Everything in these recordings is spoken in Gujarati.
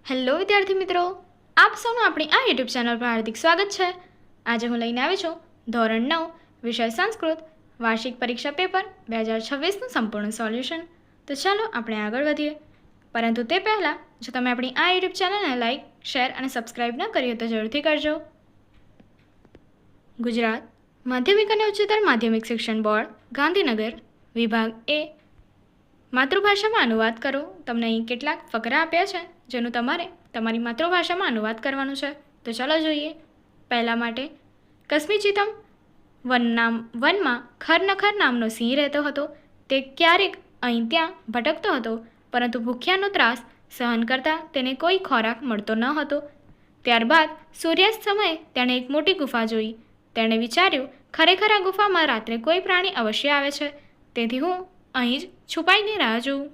હેલો વિદ્યાર્થી મિત્રો, આપ સૌનું આપણી આ યુટ્યુબ ચેનલ પર હાર્દિક સ્વાગત છે। આજે હું લઈને આવી છું ધોરણ 9 વિષય સંસ્કૃત વાર્ષિક પરીક્ષા પેપર 2026નું સંપૂર્ણ સોલ્યુશન। તો ચાલો આપણે આગળ વધીએ, પરંતુ તે પહેલાં જો તમે આપણી આ યુટ્યુબ ચેનલને લાઇક, શેર અને સબસ્ક્રાઇબ ન કરી હોય તો જરૂરથી કરજો। ગુજરાત માધ્યમિક અને ઉચ્ચતર માધ્યમિક શિક્ષણ બોર્ડ ગાંધીનગર વિભાગ એ માતૃભાષામાં અનુવાદ કરો। તમને અહીં કેટલાક ફકરા આપ્યા છે જેનું તમારે તમારી માતૃભાષામાં અનુવાદ કરવાનું છે। તો ચાલો જોઈએ। પહેલા માટે કસ્મિચિતમ વનમાં ખરનખર નામનો સિંહ રહેતો હતો। તે ક્યારેક અહીં ત્યાં ભટકતો હતો, પરંતુ ભૂખ્યાનો ત્રાસ સહન કરતા તેને કોઈ ખોરાક મળતો ન હતો। ત્યારબાદ સૂર્યાસ્ત સમયે તેણે એક મોટી ગુફા જોઈ। તેણે વિચાર્યું, ખરેખર આ ગુફામાં રાત્રે કોઈ પ્રાણી અવશ્ય આવે છે, તેથી હું અહીં જ છુપાઈને રાહ જોઉં।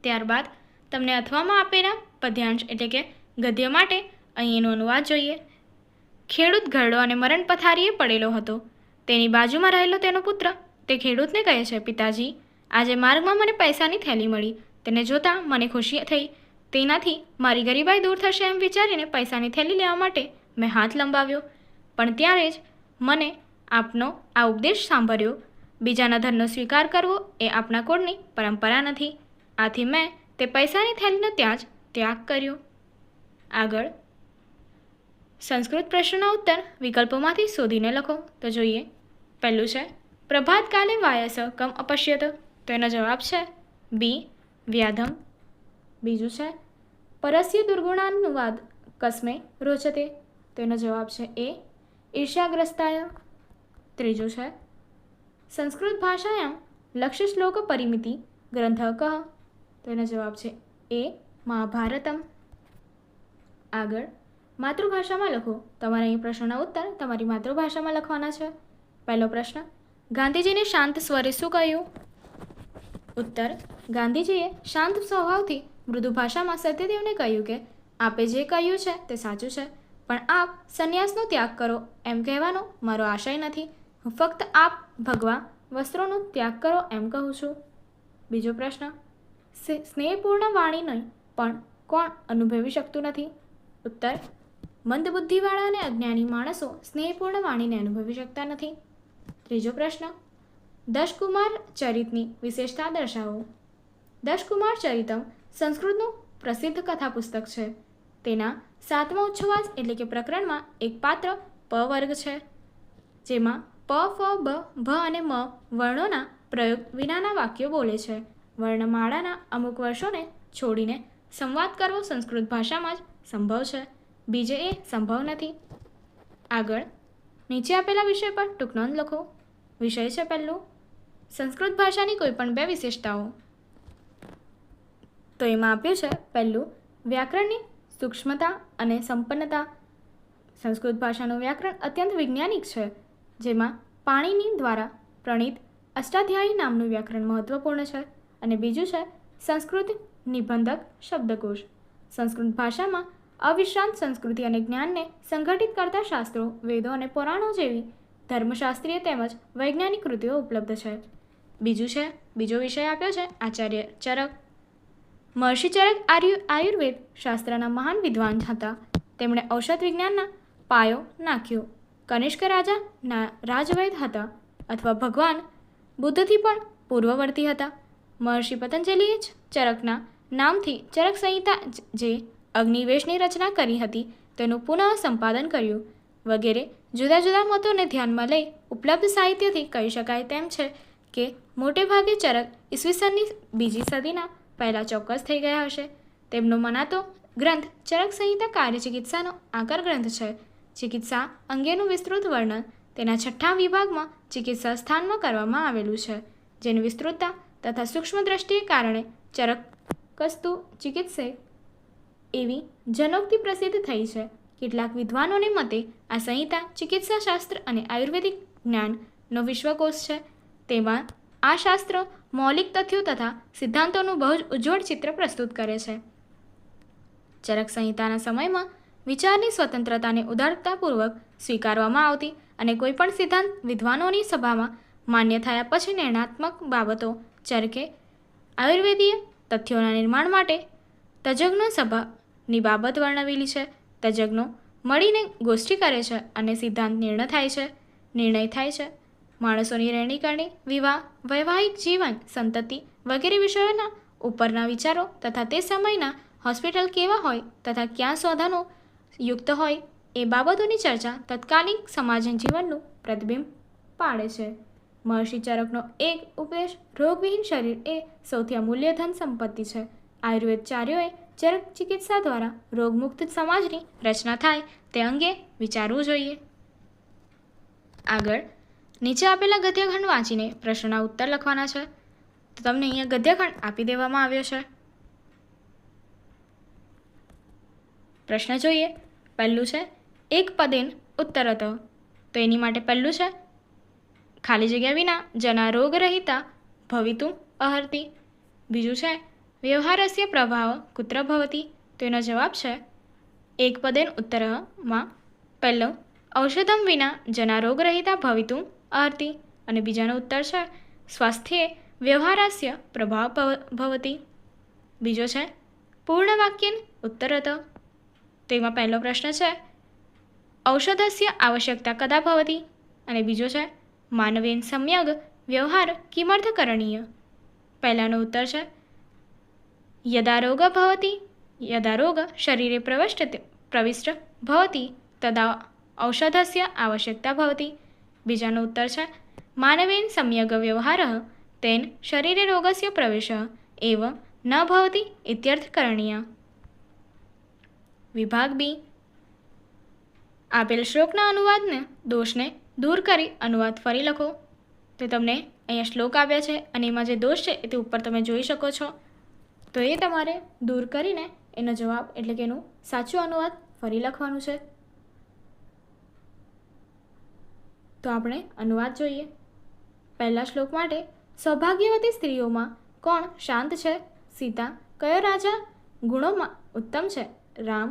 ત્યારબાદ તમને અથવામાં આપેલા પદ્યાંશ એટલે કે ગદ્ય માટે અહીં એનો અનુવાદ જોઈએ। ખેડૂત ઘરડો અને મરણ પથારીએ પડેલો હતો। તેની બાજુમાં રહેલો તેનો પુત્ર તે ખેડૂતને કહે છે, પિતાજી, આજે માર્ગમાં મને પૈસાની થેલી મળી। તેને જોતાં મને ખુશી થઈ। તેનાથી મારી ગરીબાઈ દૂર થશે એમ વિચારીને પૈસાની થેલી લેવા માટે મેં હાથ લંબાવ્યો, પણ ત્યારે જ મને આપનો આ ઉપદેશ સાંભળ્યો, બીજાના ધનનો સ્વીકાર કરવો એ આપણા કુળની પરંપરા નથી। આથી મેં તે પૈસાની થેલીનો ત્યાં જ ત્યાગ કર્યો। આગળ સંસ્કૃત પ્રશ્નોના ઉત્તર વિકલ્પોમાંથી શોધીને લખો। તો જોઈએ, પહેલું છે પ્રભાતકાલે વાયસ કમ અપશ્યત, તો એનો જવાબ છે બી વ્યાધમ। બીજું છે પરસ્ય દુર્ગુણાનુવાદ કસ્મે રોચતે, તો એનો જવાબ છે એ ઈર્ષ્યાગ્રસ્તાય। ત્રીજું છે સંસ્કૃત ભાષાયામ લક્ષ્ય શ્લોક પરિમિતિ ગ્રંથ કહ, તો એનો જવાબ છે એ મહાભારતમ। આગળ માતૃભાષામાં લખો। તમારે અહીં પ્રશ્નોના ઉત્તર તમારી માતૃભાષામાં લખવાના છે। પહેલો પ્રશ્ન, ગાંધીજીને શાંત સ્વરે શું કહ્યું? ઉત્તર, ગાંધીજીએ શાંત સ્વભાવથી મૃદુ ભાષામાં સત્યદેવને કહ્યું કે આપે જે કહ્યું છે તે સાચું છે, પણ આપ સંન્યાસનો ત્યાગ કરો એમ કહેવાનો મારો આશય નથી। હું ફક્ત આપ ભગવા વસ્ત્રોનો ત્યાગ કરો એમ કહું છું। બીજો પ્રશ્ન, સ્નેહપૂર્ણ વાણી નહીં પણ કોણ અનુભવી શકતું નથી? ઉત્તર, મંદબુદ્ધિવાળા અને અજ્ઞાની માણસો સ્નેહપૂર્ણ વાણીને અનુભવી શકતા નથી। ત્રીજો પ્રશ્ન, દશકુમાર ચરિતની વિશેષતા દર્શાવો। દશકુમાર ચરિતમ સંસ્કૃતનું પ્રસિદ્ધ કથા પુસ્તક છે। તેના 7મા ઉચ્છવાસ એટલે કે પ્રકરણમાં એક પાત્ર પ વર્ગ છે, જેમાં પ, ફ, બ, ભ અને મ વર્ણોના પ્રયોગ વિનાના વાક્યો બોલે છે। વર્ણમાળાના અમુક વર્ષોને છોડીને સંવાદ કરવો સંસ્કૃત ભાષામાં જ સંભવ છે, બીજે એ સંભવ નથી। આગળ નીચે આપેલા વિષય પર ટૂંક નોંધ લખો। વિષય છે પહેલું, સંસ્કૃત ભાષાની કોઈ પણ બે વિશેષતાઓ। તો એમાં આપ્યું છે પહેલું, વ્યાકરણની સૂક્ષ્મતા અને સંપન્નતા। સંસ્કૃત ભાષાનું વ્યાકરણ અત્યંત વૈજ્ઞાનિક છે, જેમાં પાણિની દ્વારા પ્રણીત અષ્ટાધ્યાયી નામનું વ્યાકરણ મહત્વપૂર્ણ છે। અને બીજું છે સંસ્કૃત નિબંધક શબ્દકોશ। સંસ્કૃત ભાષામાં અવિશ્રાંત સંસ્કૃતિ અને જ્ઞાનને સંગઠિત કરતા શાસ્ત્રો, વેદો અને પુરાણો જેવી ધર્મશાસ્ત્રીય તેમજ વૈજ્ઞાનિક કૃતિઓ ઉપલબ્ધ છે। બીજો વિષય આપ્યો છે આચાર્ય ચરક। મહર્ષિ ચરક આયુર્વેદ શાસ્ત્રના મહાન વિદ્વાન હતા। તેમણે ઔષધ વિજ્ઞાનના પાયો નાખ્યો। કનિષ્ક રાજાના રાજવૈદ હતા, અથવા ભગવાન બુદ્ધથી પણ પૂર્વવર્તી હતા। મહર્ષિ પતંજલિએ જ ચરકના નામથી ચરક સંહિતા જે અગ્નિવેશની રચના કરી હતી તેનું પુનઃ સંપાદન કર્યું। વગેરે જુદા જુદા મતોને ધ્યાનમાં લઈ ઉપલબ્ધ સાહિત્યથી કહી શકાય તેમ છે કે મોટે ભાગે ચરક ઈસવીસનની 2જી સદીના પહેલાં ચોક્કસ થઈ ગયા હશે। તેમનો મનાતો ગ્રંથ ચરક સંહિતા કાર્યચિકિત્સાનો આકર ગ્રંથ છે। ચિકિત્સા અંગેનું વિસ્તૃત વર્ણન તેના 6ઠ્ઠા વિભાગમાં ચિકિત્સા સ્થાનમાં કરવામાં આવેલું છે, જેની વિસ્તૃતતા તથા સૂક્ષ્મ દ્રષ્ટિએ કારણે ચરકસ્તુ ચિકિત્સે એવી જનોક્તિ પ્રસિદ્ધ થઈ છે। કેટલાક વિદ્વાનોને મતે આ સંહિતા ચિકિત્સાશાસ્ત્ર અને આયુર્વેદિક જ્ઞાનનો વિશ્વકોશ છે। તેમાં આ શાસ્ત્ર મૌલિક તથ્યો તથા સિદ્ધાંતોનું બહુ જ ઉજ્જવળ ચિત્ર પ્રસ્તુત કરે છે। ચરક સંહિતાના સમયમાં વિચારની સ્વતંત્રતાને ઉદારતાપૂર્વક સ્વીકારવામાં આવતી અને કોઈપણ સિદ્ધાંત વિદ્વાનોની સભામાં માન્ય થયા પછી નિર્ણયાત્મક બાબતો ચરકે આયુર્વેદીય તથ્યોના નિર્માણ માટે તજજ્ઞો સભાની બાબત વર્ણવેલી છે. તજજ્ઞો મળીને ગોષ્ઠી કરે છે અને સિદ્ધાંત નિર્ણય થાય છે. માણસોની રહેણીકરણી, વિવાહ, વૈવાહિક જીવન, સંતતિ વગેરે વિષયોના ઉપરના વિચારો તથા તે સમયના હોસ્પિટલ કેવા હોય તથા ક્યાં સાધનો યુક્ત હોય એ બાબતોની ચર્ચા તત્કાલીન સમાજ જીવનનું પ્રતિબિંબ પાડે છે. મહર્ષિ ચરકનો એક ઉપદેશ, રોગવિહીન શરીર એ સૌથી અમૂલ્ય ધન સંપત્તિ છે. આયુર્વેદચાર્યોએ ચરક ચિકિત્સા દ્વારા રોગમુક્ત સમાજની રચના થાય તે અંગે વિચારવું જોઈએ. આગળ નીચે આપેલા ગદ્યખંડ વાંચીને પ્રશ્નોના ઉત્તર લખવાના છે. તો તમને અહીંયા ગદ્યખંડ આપી દેવામાં આવ્યો છે. પ્રશ્ન જોઈએ. પહેલું છે એક પદેન ઉત્તરત. તો એની માટે પહેલું છે ખાલી જગ્યા વિના જના રોગરહિતા ભવિતુમ અર્હતિ. બીજું છે વ્યવહારસ્ય પ્રભાવ કુત્ર ભવતિ. તો એનો જવાબ છે એક પદેન ઉત્તરમાં પહેલું ઔષધમ વિના જના રોગરહિતા ભવિતુમ અર્હતિ અને બીજાનો ઉત્તર છે સ્વાસ્થ્યે વ્યવહારસ્ય પ્રભાવ ભવતિ. બીજો છે પૂર્ણ વાક્યેન ઉત્તરત. તેમાં પહેલો પ્રશ્ન છે ઔષધસ્ય આવશ્યકતા કદા ભવતિ અને બીજો છે માનવેન સમ્યગ વ્યવહાર કિમર્થ કરણીય. પહેલાનો ઉત્તર છે યદા રોગ ભવતિ યદા રોગ શરીરે પ્રવિષ્ટ ભવતિ તદા ઔષધસ્ય આવશ્યકતા ભવતિ. બીજાનો ઉત્તર છે માનવેન સમ્યગ વ્યવહારઃ તેન શરીરે રોગસ્ય પ્રવેશઃ એવ ન ભવતિ ઇત્યર્થ કરણીય. વિભાગ બી. આપેલ શ્લોકના અનુવાદને દોષને દૂર કરી અનુવાદ ફરી લખો. તો તમને અહીંયા શ્લોક આપ્યા છે અને એમાં જે દોષ છે એ તે ઉપર તમે જોઈ શકો છો. તો એ તમારે દૂર કરીને એનો જવાબ એટલે કે એનું સાચું અનુવાદ ફરી લખવાનું છે. તો આપણે અનુવાદ જોઈએ. પહેલા શ્લોક માટે સૌભાગ્યવતી સ્ત્રીઓમાં કોણ શાંત છે? સીતા. કયો રાજા ગુણોમાં ઉત્તમ છે? રામ.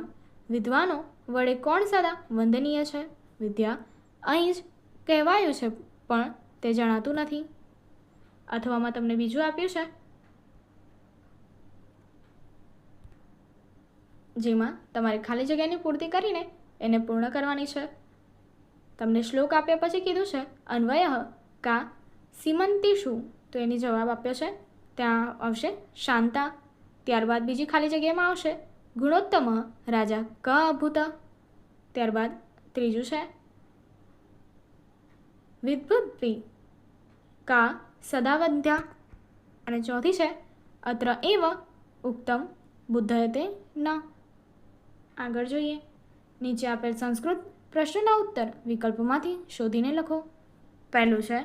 વિદ્વાનો વડે કોણ સદા વંદનીય છે? વિદ્યા. અહીં જ કહેવાયું છે પણ તે જણાતું નથી. અથવામાં તમને બીજું આપ્યું છે જેમાં તમારે ખાલી જગ્યાની પૂર્તિ કરીને એને પૂર્ણ કરવાની છે. તમને શ્લોક આપ્યા પછી કીધું છે અન્વય કા સીમંતીષુ. તો એની જવાબ આપ્યો છે ત્યાં આવશે શાંતા. ત્યારબાદ બીજી ખાલી જગ્યામાં આવશે ગુણોત્તમ રાજા ક અભૂત. ત્યારબાદ ત્રીજું છે વિદ્ભુત્વી કા સદાવધ્યા અને ચોથી છે અત્ર એવ ઉક્તમ બુદ્ધયતે ન. આગળ જોઈએ. નીચે આપેલ સંસ્કૃત પ્રશ્નના ઉત્તર વિકલ્પોમાંથી શોધીને લખો. પહેલું છે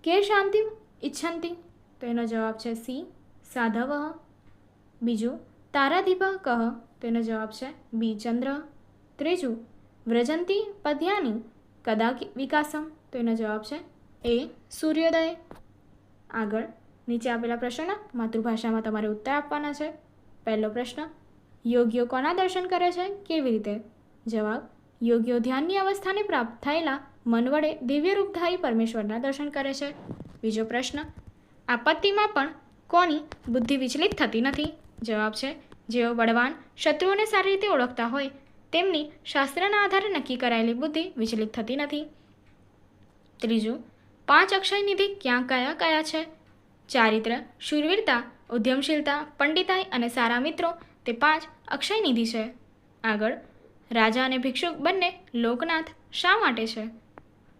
કે શાંતિ ઈચ્છંતી. તો એનો જવાબ છે સી સાધવ. બીજું તારાધીપ કહ. તો એનો જવાબ છે બી ચંદ્ર. ત્રીજું વ્રજંતી પદ્યાની કદા વિકાસમ. તો એનો જવાબ છે એ સૂર્યોદય. આગળ નીચે આપેલા પ્રશ્નના માતૃભાષામાં તમારે ઉત્તર આપવાના છે. પહેલો પ્રશ્ન યોગીઓ કોના દર્શન કરે છે? કેવી રીતે? જવાબ યોગીઓ ધ્યાનની અવસ્થાને પ્રાપ્ત થયેલા મન વડે દિવ્ય રૂપધારી પરમેશ્વરના દર્શન કરે છે. બીજો પ્રશ્ન આપત્તિમાં પણ કોની બુદ્ધિ વિચલિત થતી નથી? જવાબ છે જેઓ બળવાન શત્રુઓને સારી રીતે ઓળખતા હોય તેમની શાસ્ત્રના આધારે નક્કી કરાયેલી બુદ્ધિ વિચલિત થતી નથી. ત્રીજું 5 અક્ષય નિધિ ક્યાં કયા કયા છે? ચારિત્ર, શૂરવીરતા, ઉદ્યમશીલતા, પંડિતાઈ અને સારા મિત્રો તે 5 અક્ષય નિધિ છે. આગળ રાજા અને ભિક્ષુક બંને લોકનાથ શા માટે છે?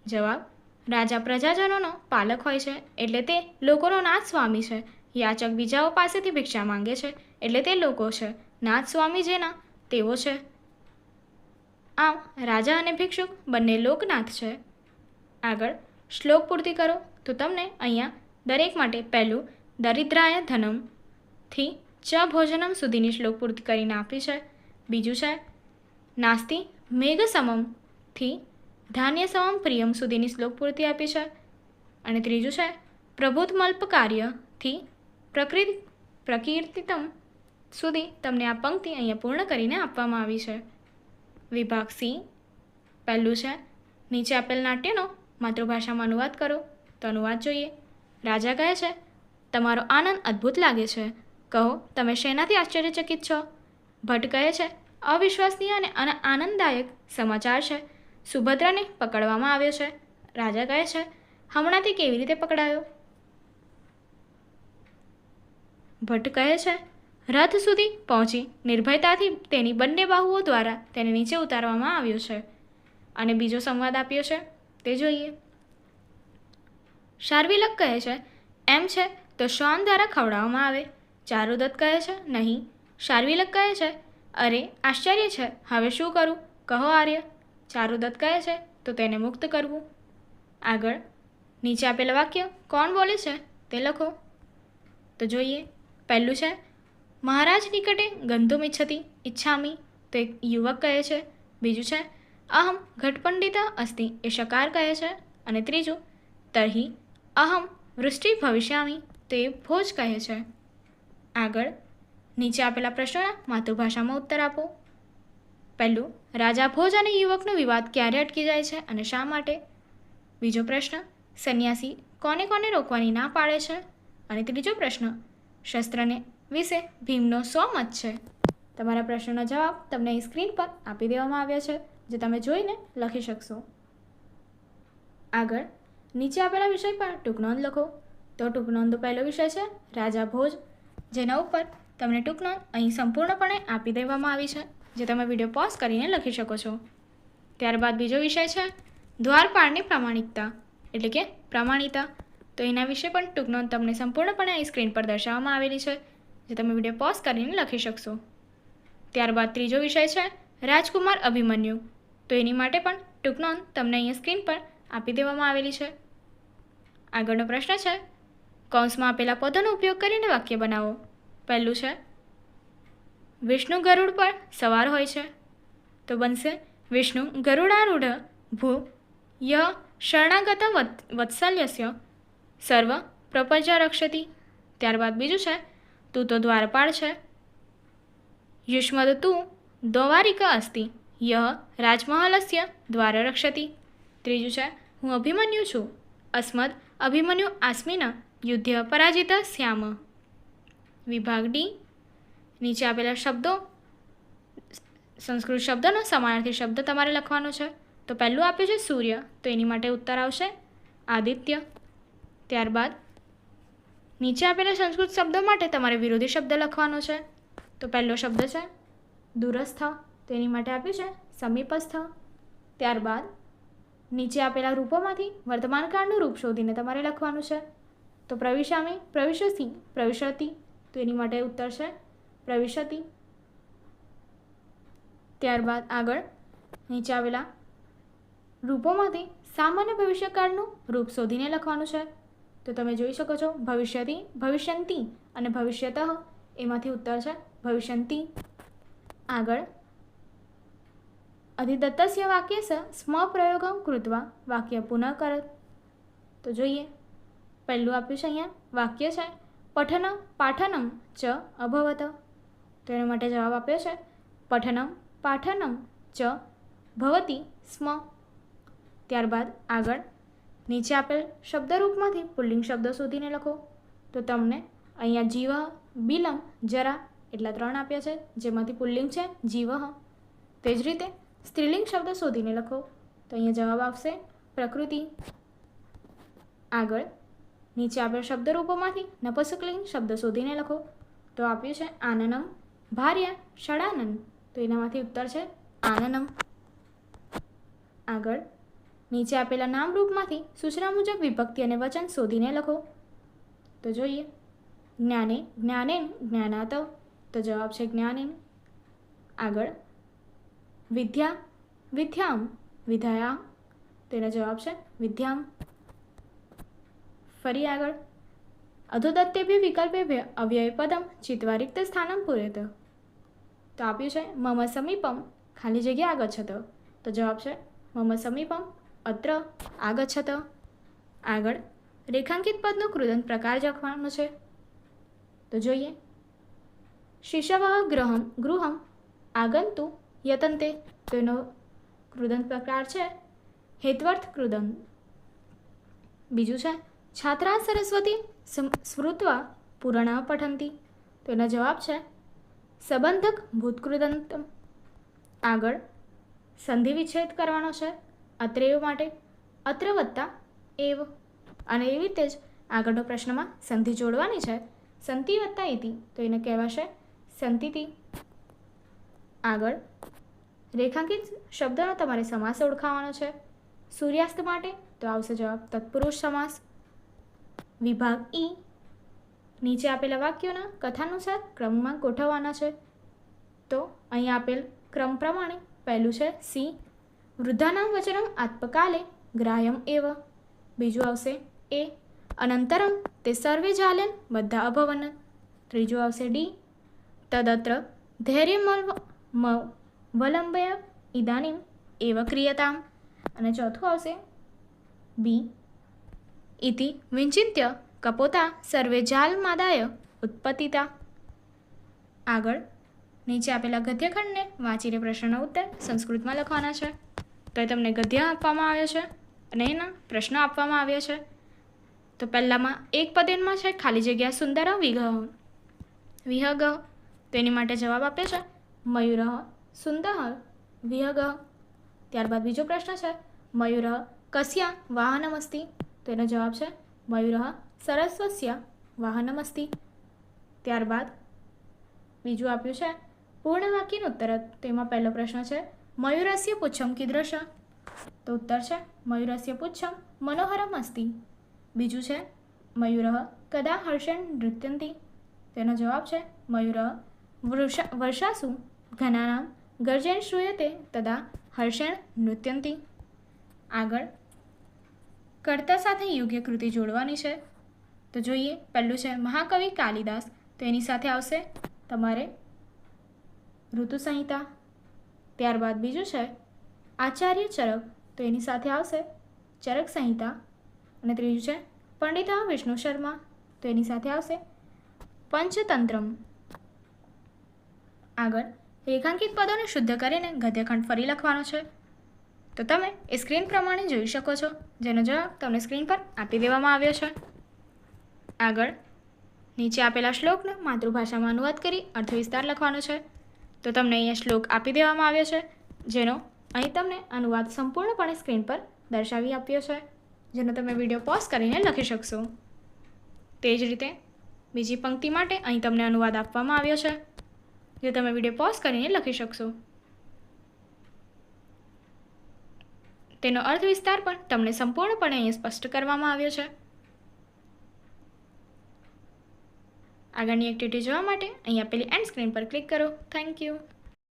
જવાબ રાજા પ્રજાજનોનો પાલક હોય છે એટલે તે લોકોનો નાથ સ્વામી છે. યાચક બીજાઓ પાસેથી ભિક્ષા માંગે છે એટલે તે લોકો છે. નાથ સ્વામી જેના તેઓ છે. આમ રાજા અને ભિક્ષુક બંને લોકનાથ છે. આગળ શ્લોક પૂર્તિ કરો. તો તમને અહીંયા દરેક માટે પહેલું દરિદ્રાય ધનમથી ચ ભોજનમ સુધીની શ્લોક પૂર્તિ કરીને આપી છે. બીજું છે નાસ્તિ મેઘ સમમથી ધાન્ય સમમ પ્રિયમ સુધીની શ્લોક પૂર્તિ આપી છે. અને ત્રીજું છે પ્રભુત્મલ્પ કાર્યથી પ્રકીર્તિતમ સુધી તમને આ પંક્તિ અહીંયા પૂર્ણ કરીને આપવામાં આવી છે. વિભાગ સી. પહેલું છે નીચે આપેલ નાટ્યનો માતૃભાષામાં અનુવાદ કરો. તો અનુવાદ જોઈએ. રાજા કહે છે તમારો આનંદ અદ્ભુત લાગે છે. કહો તમે શેનાથી આશ્ચર્યચકિત છો? ભટ્ટ કહે છે, અવિશ્વસનીય અને આનંદદાયક સમાચાર છે. સુભદ્રાને પકડવામાં આવ્યો છે. રાજા કહે છે, હમણાં તે કેવી રીતે પકડાયો? ભટ્ટ કહે છે, રથ સુધી પહોંચી નિર્ભયતાથી તેની બંને બાહુઓ દ્વારા તેને નીચે ઉતારવામાં આવ્યો છે. અને બીજો સંવાદ આપ્યો છે તે જોઈએ. શાર્વિલક કહે છે, એમ છે તો શ્વાન દ્વારા ખવડાવવામાં આવે. ચારુદત્ત કહે છે, નહીં. શાર્વિલક કહે છે, અરે આશ્ચર્ય છે, હવે શું કરું? કહો આર્ય. ચારુદત્ત કહે છે, તો તેને મુક્ત કરવું. આગળ નીચે આપેલા વાક્ય કોણ બોલે છે તે લખો. તો જોઈએ. પહેલું છે, મહારાજ નિકટે ગંધુમ ઈચ્છામી, તો એક યુવક કહે છે. બીજું છે, અહમ ઘટપંડિતા અસ્તિ, એ શકાર કહે છે. અને ત્રીજું, તર્હિ અહમ વૃષ્ટિ ભવિષ્યામી, તો એ ભોજ કહે છે. આગળ નીચે આપેલા પ્રશ્નોના માતૃભાષામાં ઉત્તર આપો. પહેલું, રાજા ભોજ અને યુવકનો વિવાદ ક્યારે અટકી જાય છે અને શા માટે? બીજો પ્રશ્ન, સંન્યાસી કોને કોને રોકવાની ના પાડે છે? અને ત્રીજો પ્રશ્ન, શસ્ત્રને વિશે ભીમનો શો મત છે? તમારા પ્રશ્નોના જવાબ તમને અહીં સ્ક્રીન પર આપી દેવામાં આવ્યા છે, જે તમે જોઈને લખી શકશો. આગળ નીચે આપેલા વિષય પર ટૂંક નોંધ લખો. તો ટૂંક નોંધનો પહેલો વિષય છે રાજા ભોજ, જેના ઉપર તમને ટૂંક નોંધ અહીં સંપૂર્ણપણે આપી દેવામાં આવી છે, જે તમે વિડીયો પોઝ કરીને લખી શકો છો. ત્યારબાદ બીજો વિષય છે દ્વારપાળની પ્રામાણિકતા, એટલે કે પ્રમાણિતા. તો એના વિશે પણ ટૂંક નોંધ તમને સંપૂર્ણપણે અહીં સ્ક્રીન પર દર્શાવવામાં આવેલી છે, જે તમે વિડીયો પોઝ કરીને લખી શકશો. ત્યારબાદ ત્રીજો વિષય છે રાજકુમાર અભિમન્યુ. તો એની માટે પણ ટૂંક નોંધ તમને અહીંયા સ્ક્રીન પર આપી દેવામાં આવેલી છે. આગળનો પ્રશ્ન છે, કૌંસમાં આપેલા પદોનો ઉપયોગ કરીને વાક્ય બનાવો. પહેલું છે, વિષ્ણુ ગરુડ પર સવાર હોય છે. તો બનશે, વિષ્ણુ ગરુડારૂઢ ભૂ ય શરણાગત વત્સલ્યસ્ય સર્વ પ્રપંચ રક્ષતી. ત્યારબાદ બીજું છે, તું તો દ્વારપાળ છે. યુષ્મદ તું દૌવારિક અસ્તિ યહ રાજમહલસ્ય દ્વાર રક્ષતી. ત્રીજું છે, હું અભિમન્યુ છું. અસ્મદ અભિમન્યુ આસ્મિન યુદ્ધ પરાજિત શ્યામ. વિભાગ ડી. નીચે આપેલા શબ્દો, સંસ્કૃત શબ્દનો સમાનાર્થી શબ્દ તમારે લખવાનો છે. તો પહેલું આપ્યું છે સૂર્ય, તો એની માટે ઉત્તર આવશે આદિત્ય. ત્યારબાદ નીચે આપેલા સંસ્કૃત શબ્દો માટે તમારે વિરોધી શબ્દ લખવાનો છે. તો પહેલો શબ્દ છે દૂરસ્થ, તો એની માટે આપ્યું છે સમીપસ્થ. ત્યારબાદ નીચે આપેલા રૂપોમાંથી વર્તમાનકાળનું રૂપ શોધીને તમારે લખવાનું છે. તો પ્રવિશામી, પ્રવિશસી, પ્રવિશતી, તો એની માટે ઉત્તર છે પ્રવિશતી. ત્યારબાદ આગળ નીચે આવેલા રૂપોમાંથી સામાન્ય ભવિષ્યકાળનું રૂપ શોધીને લખવાનું છે. તો તમે જોઈ શકો છો ભવિષ્યતી, ભવિષ્યંતી અને ભવિષ્યતઃ, એમાંથી ઉત્તર છે ભવિષ્યંતી. આગળ અધિદત્તસ્ય વાક્યસ્ય સ્મ પ્રયોગમ કૃત્વા વાક્ય પુનઃ કરત. તો જોઈએ. પહેલું આપ્યું છે અહીંયા વાક્ય છે પઠન પાઠનમ ચ અભવત. તો એના માટે જવાબ આપ્યો છે પઠનમ પાઠનમ ચ ભવતી સ્મ. ત્યારબાદ આગળ નીચે આપેલ શબ્દરૂપમાંથી પુલ્લિંગ શબ્દો શોધીને લખો. તો તમને અહીંયા જીવ, બિલમ, જરા એટલા 3 આપ્યા છે, જેમાંથી પુલ્લિંગ છે જીવ. તે જ રીતે સ્ત્રીલિંગ શબ્દ શોધીને લખો. તો અહીંયા જવાબ આવશે પ્રકૃતિ. આગળ નીચે આપેલ શબ્દરૂપોમાંથી નપુંસકલિંગ શબ્દ શોધીને લખો. તો આપ્યું છે આનનમ, ભાર્ય, ષડાનન. તો એનામાંથી ઉત્તર છે આનનમ. આગળ નીચે આપેલા નામરૂપમાંથી સૂચના મુજબ વિભક્તિ અને વચન શોધીને લખો. તો જોઈએ. જ્ઞાને, જ્ઞાનેન, જ્ઞાનાત. તો જવાબ છે જ્ઞાનેન. આગળ વિદ્યા, વિદ્યામ, વિધાયામ. તેનો જવાબ છે વિદ્યામ. ફરી આગળ અધોદત્તેભ્ય વિકલ્પેભ્ય અવ્યય પદમ ચિત્વા રિક્ત સ્થાનમ પૂરેત. તો આપ્યું છે મમ સમીપમ ખાલી જગ્યા આગચ્છત. તો જવાબ છે મમ સમીપમ અત્ર આગચ્છત. આગળ રેખાંકિત પદનો કૃદંત પ્રકાર લખવાનો છે. તો જોઈએ. શિશવ ગૃહમ આગંતુ યતંતે. તો એનો કૃદંત પ્રકાર છે હેત્વર્થ કૃદંત. બીજું છે છાત્રા સરસ્વતી સ્મૃત્વા પુરાણા પઠંતી. તો તો એનો જવાબ છે સંબંધક ભૂતકૃદંત. આગળ સંધિ વિચ્છેદ કરવાનો છે અત્રેય માટે અત્ર વત્તા એવ, અને એવી રીતે જ આગળનો પ્રશ્નમાં સંધિ જોડવાની છે સંતિ વત્તા ઇતિ, તો એને કહેવાશે સંતિતિ. આગળ રેખાંકિત શબ્દનો તમારે સમાસ ઓળખાવાનો છે. સૂર્યાસ્ત માટે તો આવશે જવાબ તત્પુરુષ સમાસ. વિભાગ ઈ, નીચે આપેલા વાક્યોના કથાનુસાર ક્રમમાં ગોઠવવાના છે. તો અહીં આપેલ ક્રમ પ્રમાણે પહેલું છે સી, વૃદ્ધાનામ વચનમ આત્મકાલે ગ્રાહ્યમ એવ. બીજું આવશે એ, અનંતરમ તે સર્વે જાલન બધા અભવન. ત્રીજું આવશે ડી, તદત્ર ધૈર્યમવલંબ્ય ઇદાનીમ એવ ક્રિયતામ. અને ચોથું આવશે બી, ઇતિ વિંચિત્ય કપોતા સર્વે જાલમાદાય ઉત્પતિતા. આગળ નીચે આપેલા ગદ્યખંડને વાંચીને પ્રશ્નનો ઉત્તર સંસ્કૃતમાં લખવાના છે. તો એ તમને ગદ્ય આપવામાં આવ્યો છે અને એના પ્રશ્નો આપવામાં આવ્યા છે. તો પહેલામાં એક પદેનમાં છે ખાલી જગ્યા સુંદર વિહગ, તો એની માટે જવાબ આપ્યો છે મયુર સુંદર વિહગ. ત્યારબાદ બીજો પ્રશ્ન છે મયુર કસ્યા વાહનમસ્તિ, તો એનો જવાબ છે મયુર સરસ્વસ્ય વાહનમસ્તિ. ત્યારબાદ બીજું આપ્યું છે પૂર્ણ વાક્યનું ઉત્તર, તો એમાં પહેલો પ્રશ્ન છે મયુરસ્ય પુચ્છમ કીદૃશ, તો ઉત્તર છે મયુરસ્ય પુચ્છમ મનોહરમ અસ્તિ. બીજું છે મયુર કદા હર્ષણ નૃત્યંતિ, તેનો જવાબ છે મયુર વર્ષાસુ ઘનાનામ ગર્જન શ્રૂયતે તદા હર્ષણ નૃત્યંતિ. આગળ કર્તા સાથે યોગ્ય કૃતિ જોડવાની છે. તો જોઈએ, પહેલું છે મહાકવિ કાલિદાસ, તો એની સાથે આવશે તમારે ઋતુ સંહિતા. ત્યારબાદ બીજું છે આચાર્ય ચરક, તો એની સાથે આવશે ચરક સંહિતા. અને ત્રીજું છે પંડિત વિષ્ણુ શર્મા, તો એની સાથે આવશે પંચતંત્રમ. આગળ રેખાંકિત પદોને શુદ્ધ કરીને ગદ્યખંડ ફરી લખવાનો છે. તો તમે એ સ્ક્રીન પ્રમાણે જોઈ શકો છો, જેનો જવાબ તમને સ્ક્રીન પર આપી દેવામાં આવ્યો છે. આગળ નીચે આપેલા શ્લોકનો માતૃભાષામાં અનુવાદ કરી અર્થવિસ્તાર લખવાનો છે. તો તમને અહીંયા શ્લોક આપી દેવામાં આવ્યો છે, જેનો અહીં તમને અનુવાદ સંપૂર્ણપણે સ્ક્રીન પર દર્શાવી આપ્યો છે, જેનો તમે વિડીયો પોઝ કરીને લખી શકશો. તે જ રીતે બીજી પંક્તિ માટે અહીં તમને અનુવાદ આપવામાં આવ્યો છે, જે તમે વિડીયો પોઝ કરીને લખી શકશો. તેનો અર્થ વિસ્તાર પણ તમને સંપૂર્ણપણે અહીં સ્પષ્ટ કરવામાં આવ્યો છે. આગળની એક્ટિવિટી જોવા માટે અહીં આપેલી એન્ડ સ્ક્રીન પર ક્લિક કરો. Thank you.